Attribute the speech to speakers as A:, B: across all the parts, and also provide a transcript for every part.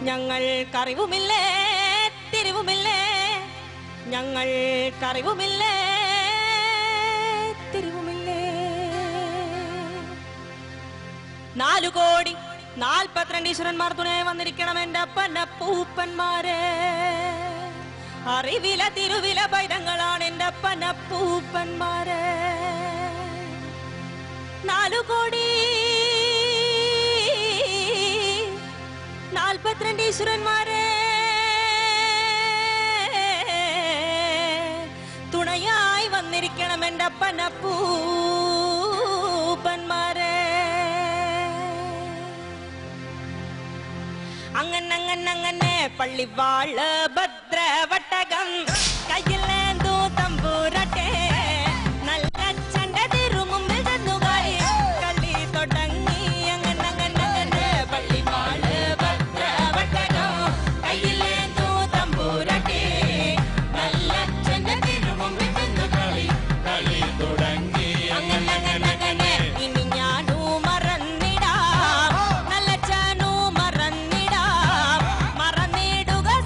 A: ഞങ്ങൾക്കറിവുമില്ലേ തിരിവുമില്ലേ ഞങ്ങൾക്കറിവുമില്ലേ തിരിവുമില്ലേ 4 കോടി 42 ഈശ്വരന്മാർ തുണയായി വന്നിരിക്കണം എന്റെ അപ്പനപ്പൂപ്പന്മാരെ അറിവില തിരുവില പൈതങ്ങളാണ് എന്റെ അപ്പനപ്പൂപ്പന്മാരെ 4 കോടി 42 ഈശ്വരന്മാരെ തുണയായി വന്നിരിക്കണം എന്റെ അപ്പനപ്പൂപ്പന്മാരെ അങ്ങനെ പള്ളിവാള് ഭദ്രവട്ടകം കയ്യിലേന്തു തമ്പൂരട്ടെ നല്ല ചണ്ട തിരുമുമ്പിൽ ചെന്നുകായി കളി തുടങ്ങി അങ്ങനെ പള്ളിവാള് ഭദ്രവട്ടകം കയ്യിലേന്തു തമ്പൂരട്ടെ നല്ല ചണ്ട തിരുമുമ്പിൽ ചെന്നു കളി തുടങ്ങി അങ്ങനെ ഇനി ഞാനു മറന്നിടാം നല്ല ചാനു മറന്നിടുക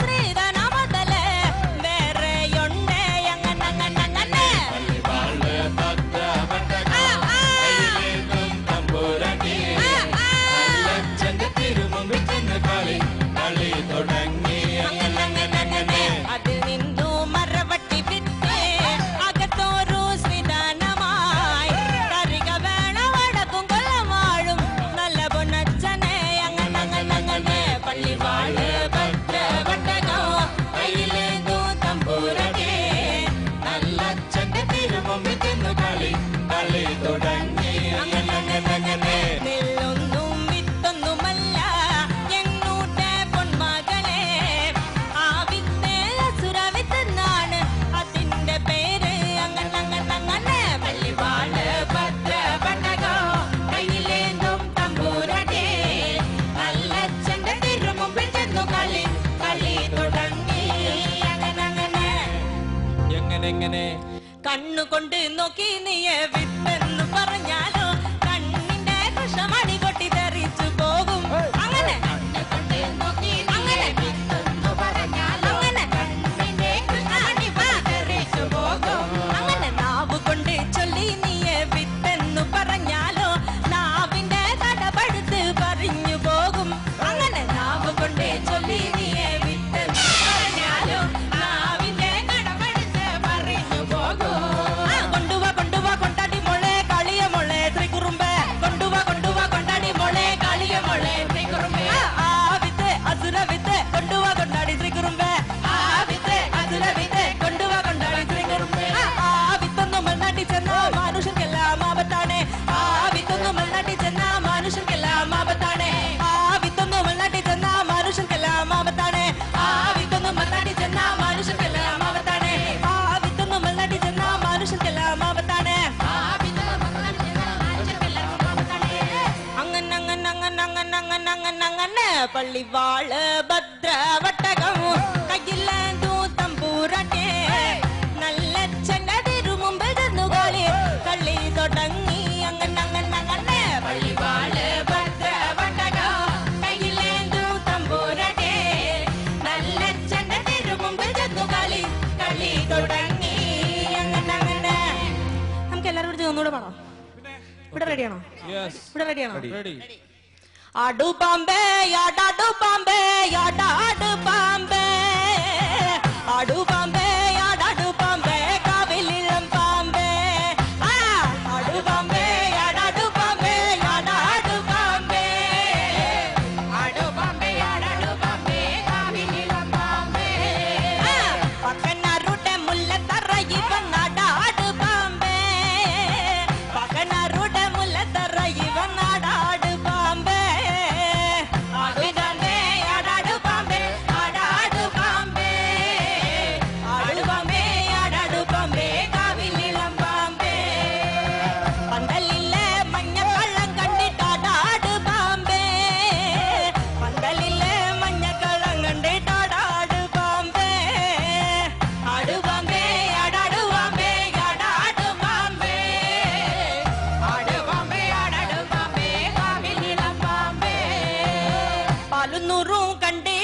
A: ശ്രീധനാമതലേ വേറെയുണ്ടേ അങ്ങനെ അതിൽ നിന്നു മറവട്ടി വിത്ത് അകത്തോരു ശ്രീധനമായി കറിക വേണ വടക്കും കൊല്ലമാഴും നല്ല പൊന്നച്ചനെ അങ്ങനെ പള്ളിവാള് ഭദ്രവട്ടകോ കയ്യിലേന്തു തമ്പൂരട്ടെ നല്ല ചണ്ട തിരുമുമ്പിൽ ചെന്നു കളി തുടങ്ങി അങ്ങനെ നെല്ലൊന്നും വിത്തൊന്നുമല്ല എന്നൂട്ടെ പൊന്മകളെ ആ വിത്ത് അസുരവിത്തെന്നാണ് അതിന്റെ പേര് അങ്ങനെ പള്ളിവാള് ഭദ്രവട്ടകോ കയ്യിലേന്തും തമ്പൂരട്ടെ നല്ല ചണ്ട തിരുമുമ്പിൽ ചെന്നു കളി തുടങ്ങി അങ്ങനെ കണ്ണുകൊണ്ട് നോക്കി നീയെ വിട്ടെന്നു പറഞ്ഞാലോ കണ്ണിന്റെ കൃഷ്ണമണി പൊട്ടി തെറിച്ചു പോകും അങ്ങനെ അങ്ങനെ വിട്ടെന്നു പറഞ്ഞാലോ കണ്ണിന്റെ കൃഷ്ണമണി തെറിച്ചു പോകും അങ്ങനെ നാവ് കൊണ്ട് ചൊല്ലി നീയെ വിട്ടെന്നു പറഞ്ഞാലോ നാവിന്റെ കടപടുത്ത് പറഞ്ഞു പോകും അങ്ങനെ നാവ് കൊണ്ട് ചൊല്ലി നീയെ വിട്ടെന്നു പറഞ്ഞാലോ നാവിന്റെ കടപടുത്ത് പറഞ്ഞു പോകും കൊണ്ടുവാ കൊണ്ടാടി മോളെ കളിയ മോളെ ശ്രീകുറുമ്പേ കൊണ്ടുവാ കൊണ്ടാടി മോളെ കളിയ മോളെ ശ്രീകുറുമ്പേ ആ വിത്ത് അസുര വിത്ത് കൊണ്ടുവാ കൊണ്ടാടി ശ്രീകുറുമ്പേ ആ വിത്ത് അസുര വിത്ത് കൊണ്ടുവാ കൊണ്ടാടി ശ്രീകുറുമ്പേ ആ വിത്തൊന്നും മണ്ണാട്ടി ചെന്ന മനുഷ്യർക്കെല്ലാം ആപത്താണ് ആ വിത്തൊന്നും മണ്ണാട്ടി ചെന്ന മനുഷ്യർക്കെല്ലാം ആപത്താണ് ആ വിത്തൊന്നും മണ്ണാട്ടി ചെന്ന മനുഷ്യർക്കെല്ലാം ആപത്താണ് ആ വിത്തൊന്നും മണ്ണാട്ടി ചെന്ന മനുഷ്യർക്കെല്ലാം ആപത്താണ് ആ വിത്തൊന്നും മണ്ണാട്ടി ചെന്ന മനുഷ്യർക്കെല്ലാം ആപത്താണ് അങ്ങനെ പള്ളിവാള് ഭദ്രവട്ടകം കയ്യിലേന്തു തമ്പൂരട്ടെ നല്ല ചണ്ട തിരുമുമ്പിൽ ചെന്നു കളി തുടങ്ങി അങ്ങനെ പള്ളിവാള് ഭദ്രവട്ടകം കയ്യിലേന്തു തമ്പൂരട്ടെ നല്ല ചണ്ട തിരുമുമ്പിൽ ചെന്നു കളി തുടങ്ങി അങ്ങനെ നമുക്ക് എല്ലാവരും കൂടി ഒന്നുകൂടെ പാടാം ഇവിടെ റെഡിയാണോ ഇവിടെ റെഡിയാണോ ആടു പാമ്പേ ആടാടു പാമ്പേ ആടാടു പാമ്പേ ആടു പാമ്പേ ആടാടു പാമ്പേ കാവിലിളം പാമ്പേ ആടു പാമ്പേ ആടാടു പാമ്പേ ആടാടു പാമ്പേ ആടു പാമ്പേ ആടാടു പാമ്പേ കാവിലിളം പാമ്പേ പക്കനാരുടെ മുല്ലത്തറ ഇവൻ ആടാടു പാമ്പേ പക്കനാരുടെ മുല്ലത്തറ ഇവൻ ആടാടു പാമ്പേ പാലുന്നൂറും കണ്ടേ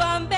A: ബോംബെ